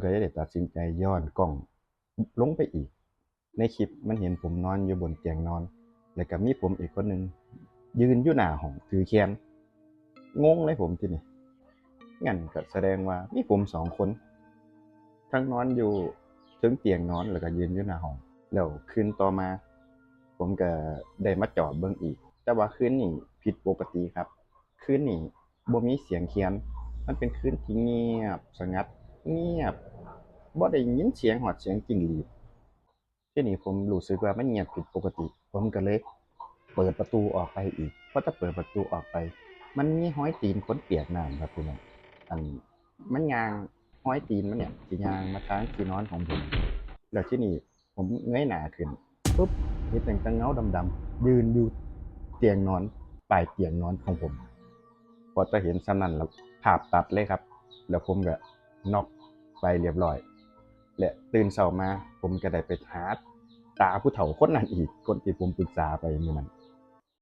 ก็เลยได้ตัดสินใจย้อนกล้องลงไปอีกในคลิปมันเห็นผมนอนอยู่บนเตียงนอนแล้วก็มีผมอีกคนหนึ่งยืนอยู่หน้าห้องถือแขนงงเลยผมทีนี้งั้นก็แสดงว่ามีผมสองคนทั้งนอนอยู่ถึงเตียงนอนแล้วก็ยืนอยู่หน้าห้องแล้วคืนต่อมาผมก็ได้มาจอดเบิ่งอีกแต่ว่าคืนนี้ผิดปกติครับคืนนี้บ่มีเสียงแคนมันเป็นคืนที่เงียบสงัดเงียบบ่ได้ยินเสียงฮอดเสียงจิ้งหรีด ทีนี้ผมรู้สึกว่ามันเงียบผิดปกติผมก็เลยเปิดประตูออกไปอีกพอจะเปิดประตูออกไปมันมีห้อยตีนคนเปียกน้ำครับพี่น้องอันมันย่างห้อยตีนมันเนี่ยสิย่างมาทางที่นอนของผมแล้วทีนี้ผมเงยหน้าขึ้นปุ๊บเห็นเป็นแต่เงาดำๆยืนอยู่เตียงนอนปลายเตียงนอนของผมพอจะเห็นส่ำนั้นแล้วภาพตัดเลยครับแล้วผมก็น็อกไปเรียบร้อย และตื่นเช้ามาผมก็ได้ไปหาตาผู้เฒ่าคนนั้นอีกคนที่ผมปรึกษาไปมื้อนั้น